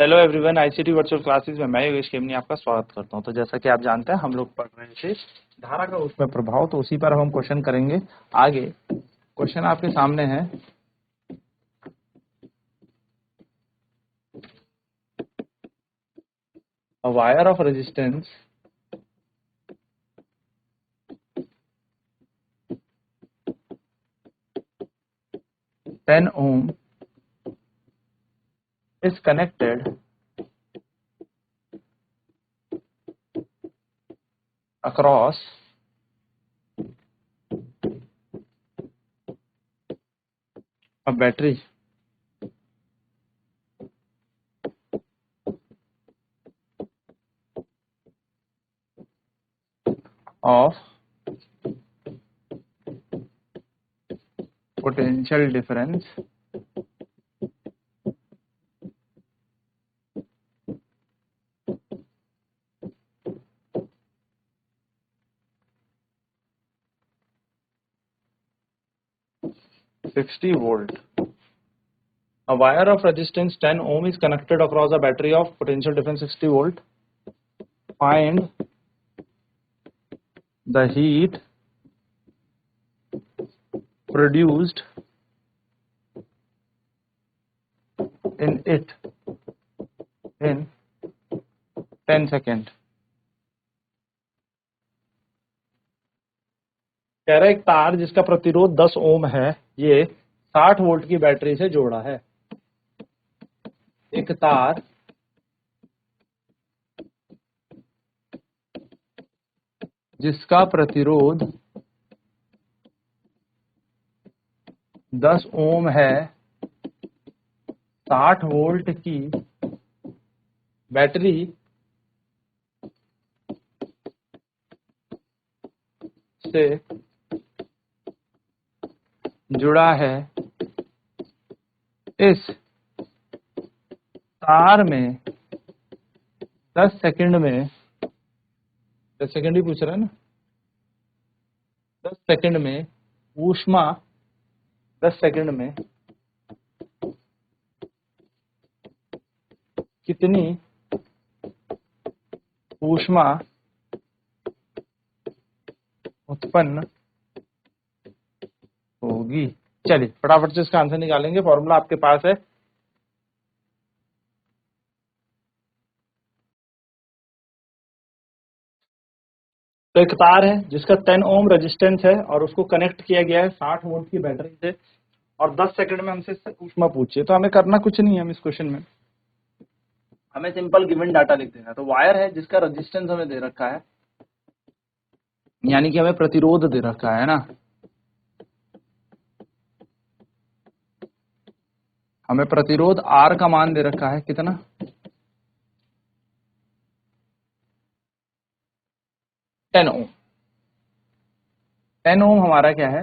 Hello everyone, ICT virtual classes में मैं योगेश केमनी आपका स्वागत करता हूं। तो जैसा कि आप जानते हैं हम लोग पढ़ रहे थे धारा का उसमें प्रभाव, तो उसी पर हम क्वेश्चन करेंगे आगे। क्वेश्चन आपके सामने है। A wire of resistance 10 ohm is connected across a battery of potential difference 60 volt. A wire of resistance 10 ohm is connected across a battery of potential difference 60 volt. Find the heat produced in it in 10 second. कह रहा है एक तार जिसका प्रतिरोध 10 ओम है, ये 60 volt की बैटरी से जोड़ा है। एक तार जिसका प्रतिरोध 10 ओम है 60 वोल्ट की बैटरी से जुड़ा है। इस तार में 10 सेकंड में 10 सेकंड ही पूछ रहा है ना, 10 सेकंड में ऊष्मा 10 सेकंड में कितनी ऊष्मा उत्पन्न होगी। चलिए फटाफट से इसका आंसर निकालेंगे। फॉर्मूला आपके पास है। तो एक तार है जिसका 10 ओम रेजिस्टेंस है और उसको कनेक्ट किया गया है 60 वोल्ट की बैटरी से, और 10 सेकंड में हमसे ऊष्मा पूछिए। तो हमें करना कुछ नहीं है, हम इस क्वेश्चन में हमें सिंपल गिवन डाटा लिख देना। तो वायर है जिसका रेजिस्टेंस हमें दे रखा है, यानी कि हमें प्रतिरोध दे रखा है ना, हमें प्रतिरोध R का मान दे रखा है कितना, 10 ओम। 10 ओम हमारा क्या है,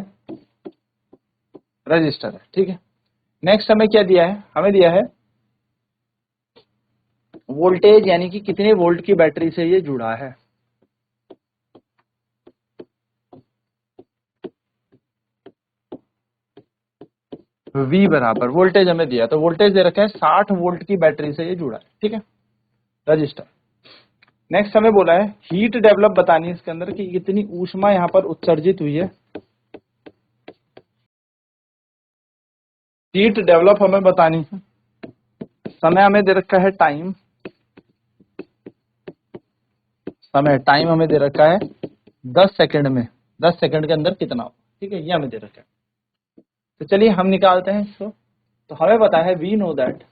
रजिस्टर है। ठीक है, नेक्स्ट हमें क्या दिया है, हमें दिया है वोल्टेज, यानी कि कितने वोल्ट की बैटरी से ये जुड़ा है। V बराबर वोल्टेज हमें दिया, तो वोल्टेज दे रखा है 60 वोल्ट की बैटरी से ये जुड़ा है। ठीक है, रजिस्टर। नेक्स्ट हमें बोला है हीट डेवलप बतानी है इसके अंदर कि कितनी ऊष्मा यहाँ पर उत्सर्जित हुई है। हीट डेवलप हमें बतानी है। समय हमें दे रखा है टाइम, समय टाइम हमें दे रखा है 10 सेकंड में, 10 सेकंड के अंदर कितना हो। ठीक है, ये हमें दे रखा है। तो चलिए हम निकालते हैं इसको। तो हमें पता है वी नो दैट,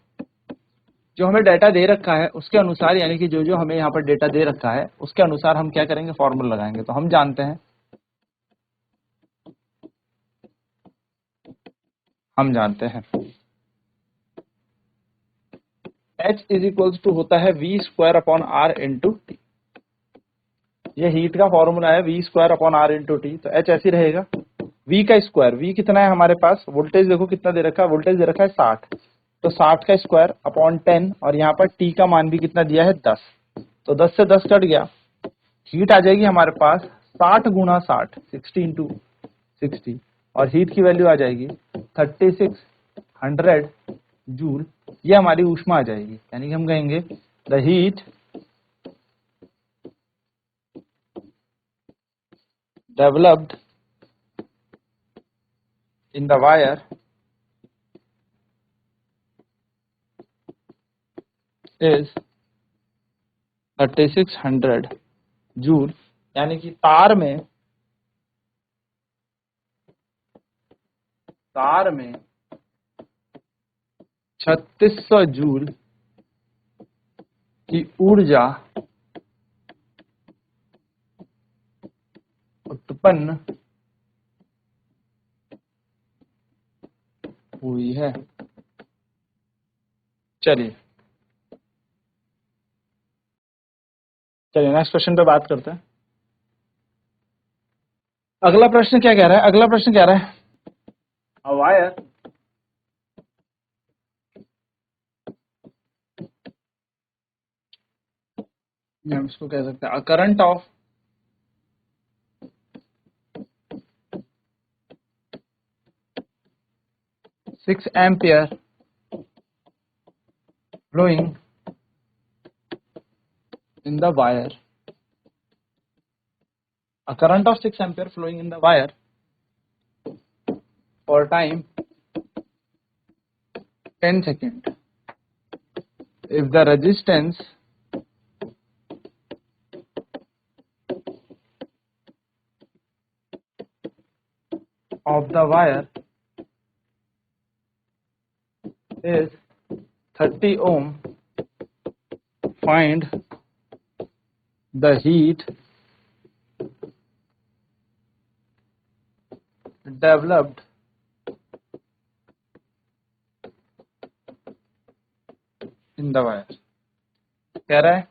जो हमें डाटा दे रखा है उसके अनुसार, यानी कि जो जो हमें यहाँ पर डेटा दे रखा है उसके अनुसार हम क्या करेंगे, फॉर्मूला लगाएंगे। तो हम जानते हैं, H इज इक्वल्स टू होता है V square upon R into T. ये हीट का फॉर्मूला है, V square upon R into T. तो H ऐसे रहेगा, V का स्क्वायर, V कितना है हमारे पास, वोल्टेज देखो कितना दे रखा है, वोल्टेज दे रखा है 60, तो 60 का स्क्वायर अपॉन 10, और यहाँ पर T का मान भी कितना दिया है 10, तो 10 से 10 कट गया। हीट आ जाएगी हमारे पास 60 गुणा 60, 60 इंटू 60, और हीट की वैल्यू आ जाएगी 3600 जूल ये हमारी ऊष्मा आ जाएगी, यानी कि हम कहेंगे the heat developed in the wire is 3600 joule, यानी कि तार में 3600 जूल की ऊर्जा उत्पन्न हुई है। चलिए नेक्स्ट क्वेश्चन पे बात करते हैं। अगला प्रश्न क्या कह रहा है? अगला प्रश्न कह रहा है अ वायर हम इसको कह सकते हैं a current of 6 ampere flowing in the wire, a current of 6 ampere flowing in the wire for time 10 seconds. If the resistance of the wire is 30 ohm, find the heat developed in the wire। कह रहा है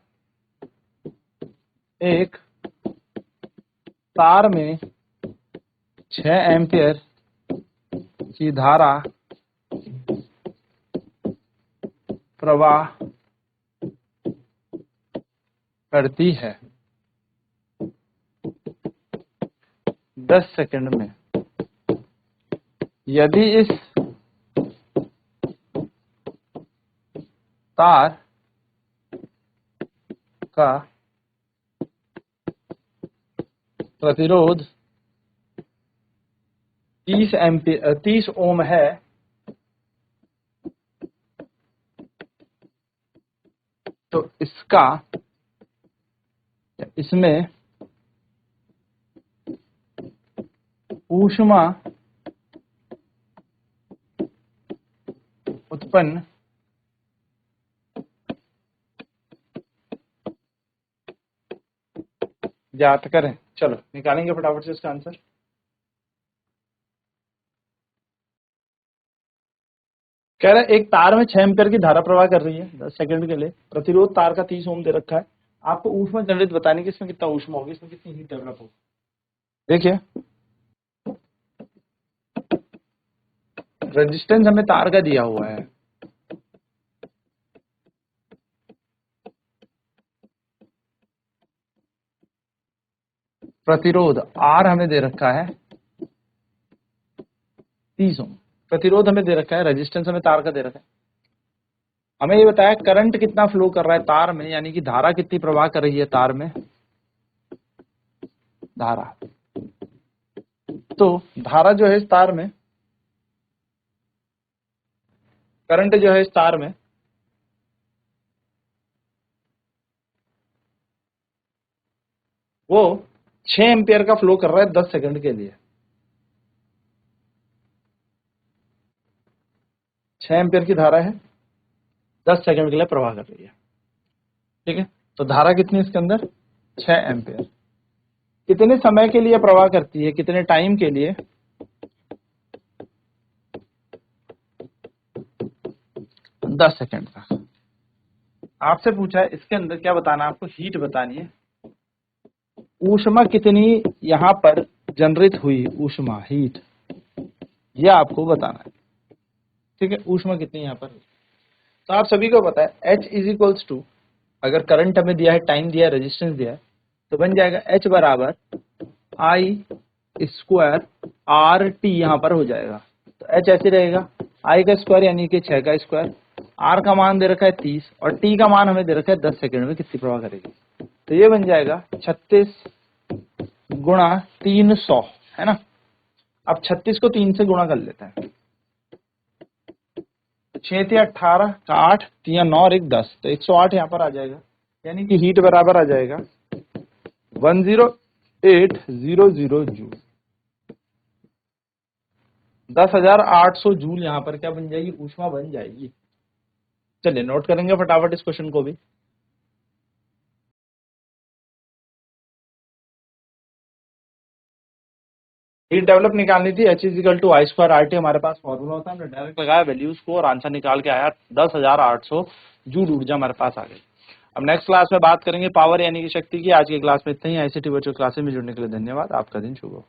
एक तार में 6 ampere की धारा प्रवाह करती है 10 सेकंड में। यदि इस तार का प्रतिरोध 30 ओम है तो इसमें ऊष्मा उत्पन्न ज्ञात करें। चलो निकालेंगे फटाफट से इसका आंसर। कह रहा है एक तार में 6 एम्पियर की धारा प्रवाह कर रही है 10 सेकंड के लिए, प्रतिरोध तार का 30 ओम दे रखा है। आपको ऊष्मा जनरेट बतानी कि इसमें कितना ऊष्मा होगी, इसमें कितनी हीट डेवलप होगी। देखिए रेजिस्टेंस हमें तार का दिया हुआ है, प्रतिरोध R हमें दे रखा है 30 ओम, प्रतिरोध हमें दे रखा है, रेजिस्टेंस हमें तार का दे रखा है। हमें ये बताया करंट कितना फ्लो कर रहा है तार में, यानी कि धारा कितनी प्रवाह कर रही है तार में, धारा। तो धारा जो है इस तार में, करंट जो है इस तार में वो 6 एम्पियर का फ्लो कर रहा है 10 सेकंड के लिए। 6 एम्पियर की धारा है, 10 सेकंड के लिए प्रवाह कर रही है। ठीक है, तो धारा कितनी है इसके अंदर? 6 एम्पियर। कितने समय के लिए प्रवाह करती है, कितने टाइम के लिए? 10 सेकंड का। आपसे पूछा है इसके अंदर क्या बताना है आपको? हीट बतानी है। ऊष्मा कितनी यहां पर जनरेट हुई, ऊष्मा हीट, यह आपको बताना है। ठीक है, ऊष्मा कितनी यहां पर। तो आप सभी को पता है H इज इक्वल्स टू, अगर करंट हमें दिया है, टाइम दिया है, रेजिस्टेंस दिया है, तो बन जाएगा H बराबर I स्क्वायर RT, यहां पर हो जाएगा। तो H ऐसे रहेगा I का स्क्वायर यानी कि 6 का स्क्वायर, R का मान दे रखा है 30 और T का मान हमें दे रखा है 10 सेकंड में कितनी प्रवाह करेगी। तो ये बन जाएगा 36 गुणा 300, है ना। अब 36 को 3 से गुणा कर लेते हैं। 6 × 18 का 8, 3 9 और 1 10, तो 108 यहाँ पर आ जाएगा। यानी कि हीट बराबर आ जाएगा 10800 जूल। 10,800 जूल यहाँ पर क्या बन जाएगी, ऊष्मा बन जाएगी। चलिए नोट करेंगे फटाफट इस क्वेश्चन को भी। हीट डेवलप निकालनी थी, H = I² RT हमारे पास फॉर्मूला होता है, हमने डायरेक्ट लगाया वैल्यूज को और आंसर निकाल के आया 10,800 जूल ऊर्जा हमारे पास आ गई। अब नेक्स्ट क्लास में बात करेंगे पावर यानी कि शक्ति की। आज की क्लास में इतना ही। ICT वर्चुअल क्लासेस में जुड़ने के लिए धन्यवाद। आपका दिन शुभ हो।